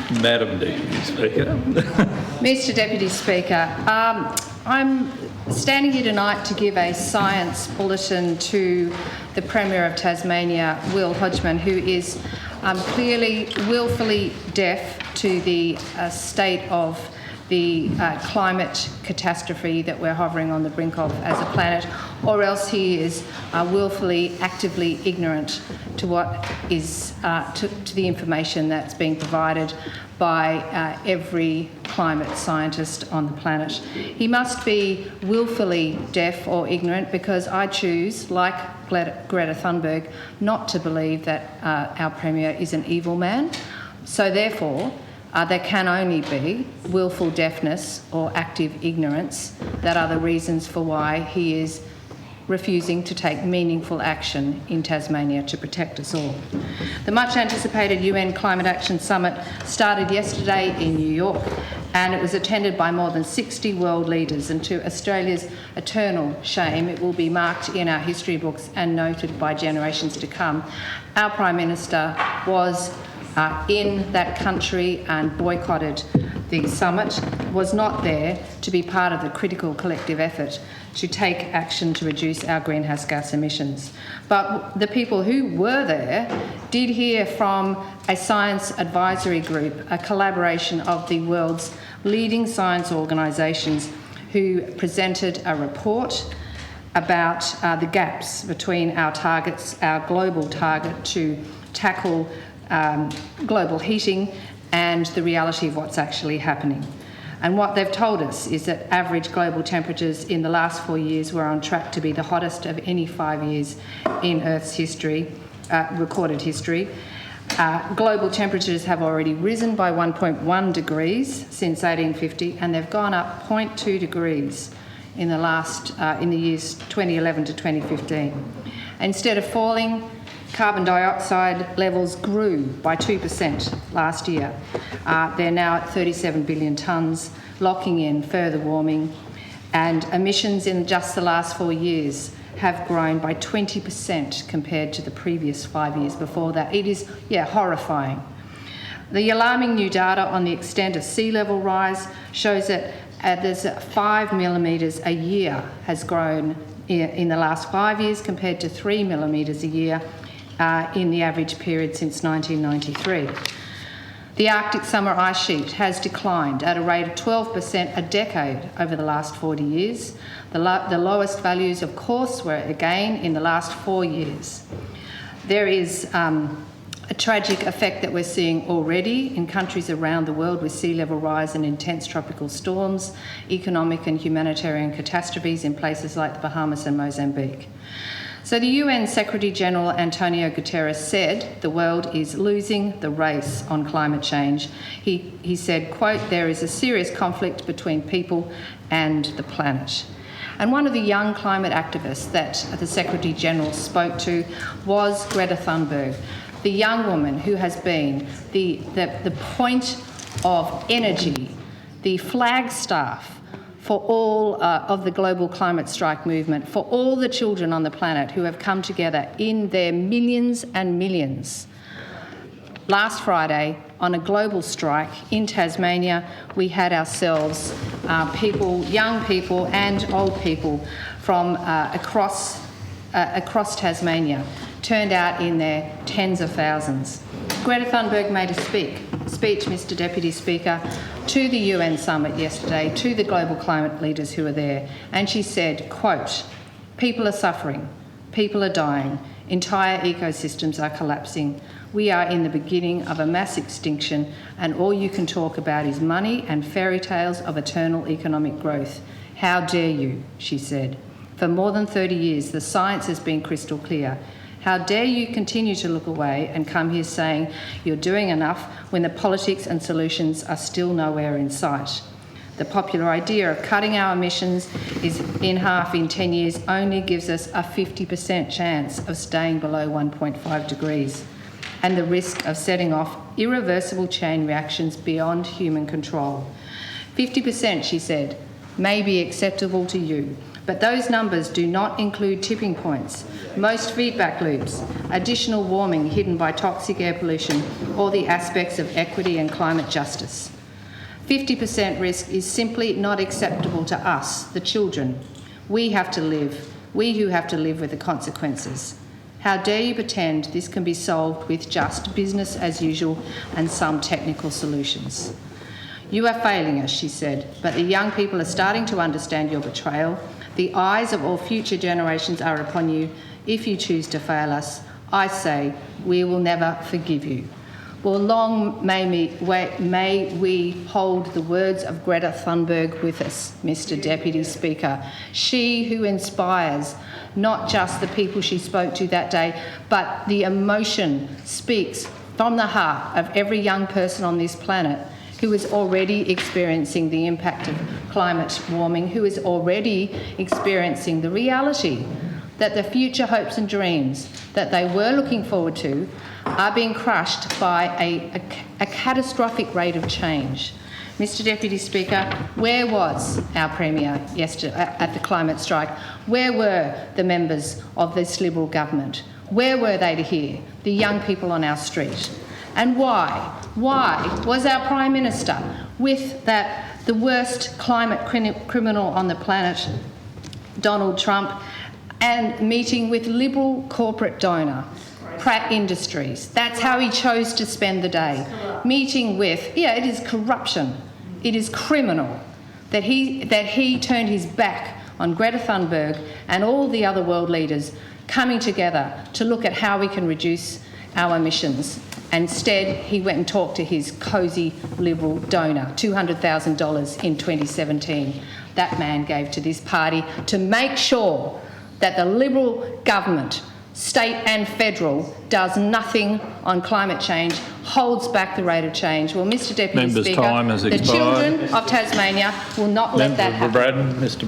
Madam Deputy Speaker. Mr Deputy Speaker, I'm standing here tonight to give a science bulletin to the Premier of Tasmania, Will Hodgman, who is clearly willfully deaf to the state of the climate catastrophe that we're hovering on the brink of as a planet, or else he is willfully, actively ignorant to what is to the information that's being provided by every climate scientist on the planet. He must be willfully deaf or ignorant because I choose, like Greta Thunberg, not to believe that our Premier is an evil man. So therefore, there can only be willful deafness or active ignorance that are the reasons for why he is refusing to take meaningful action in Tasmania to protect us all. The much anticipated UN Climate Action Summit started yesterday in New York, and it was attended by more than 60 world leaders, and to Australia's eternal shame, it will be marked in our history books and noted by generations to come. Our Prime Minister was in that country and boycotted the summit, was not there to be part of the critical collective effort to take action to reduce our greenhouse gas emissions. But the people who were there did hear from a science advisory group, a collaboration of the world's leading science organisations, who presented a report about the gaps between our targets, our global target to tackle global heating and the reality of what's actually happening. And what they've told us is that average global temperatures in the last 4 years were on track to be the hottest of any 5 years in Earth's history, recorded history. Global temperatures have already risen by 1.1 degrees since 1850, and they've gone up 0.2 degrees in the years 2011 to 2015. Instead of falling, carbon dioxide levels grew by 2% last year. They're now at 37 billion tonnes, locking in further warming, and emissions in just the last 4 years have grown by 20% compared to the previous 5 years before that. It is, horrifying. The alarming new data on the extent of sea level rise shows that there's 5 millimetres a year has grown in the last 5 years compared to 3 millimetres a year in the average period since 1993. The Arctic summer ice sheet has declined at a rate of 12% a decade over the last 40 years. The lowest values, of course, were again in the last 4 years. There is a tragic effect that we're seeing already in countries around the world with sea level rise and intense tropical storms, economic and humanitarian catastrophes in places like the Bahamas and Mozambique. So the UN Secretary-General Antonio Guterres said the world is losing the race on climate change. He said, quote, "There is a serious conflict between people and the planet." And one of the young climate activists that the Secretary-General spoke to was Greta Thunberg, the young woman who has been the point of energy, the flagstaff for all of the global climate strike movement, for all the children on the planet who have come together in their millions and millions. Last Friday, on a global strike in Tasmania, we had ourselves people, young people and old people from across Tasmania, turned out in their tens of thousands. Greta Thunberg made a speech, Mr Deputy Speaker, to the UN summit yesterday, to the global climate leaders who were there, and she said, quote, "People are suffering, people are dying, entire ecosystems are collapsing. We are in the beginning of a mass extinction, and all you can talk about is money and fairy tales of eternal economic growth. How dare you," she said. "For more than 30 years, the science has been crystal clear. How dare you continue to look away and come here saying you're doing enough when the politics and solutions are still nowhere in sight? The popular idea of cutting our emissions in half in 10 years only gives us a 50% chance of staying below 1.5 degrees and the risk of setting off irreversible chain reactions beyond human control. 50%, she said, may be acceptable to you, But those numbers do not include tipping points, most feedback loops, additional warming hidden by toxic air pollution, or the aspects of equity and climate justice. 50% risk is simply not acceptable to us, the children. We who have to live with the consequences. How dare you pretend this can be solved with just business as usual and some technical solutions? You are failing us, she said, but the young people are starting to understand your betrayal. The eyes of all future generations are upon you. If you choose to fail us, I say we will never forgive you. Well, long may we hold the words of Greta Thunberg with us, Mr. Deputy Speaker. She who inspires not just the people she spoke to that day, but the emotion speaks from the heart of every young person on this planet who is already experiencing the impact of climate warming, who is already experiencing the reality that the future hopes and dreams that they were looking forward to are being crushed by a catastrophic rate of change. Mr. Deputy Speaker, where was our Premier yesterday at the climate strike? Where were the members of this Liberal government? Where were they to hear the young people on our street? And why was our Prime Minister with the worst climate criminal on the planet, Donald Trump, and meeting with Liberal corporate donor, Pratt Industries? That's how he chose to spend the day. Meeting with, it is corruption. It is criminal that he turned his back on Greta Thunberg and all the other world leaders coming together to look at how we can reduce our emissions. Instead, he went and talked to his cosy Liberal donor, $200,000 in 2017. That man gave to this party to make sure that the Liberal government, state and federal, does nothing on climate change, holds back the rate of change. Well, Mr. Deputy Speaker, the children of Tasmania will not let that happen. Mr.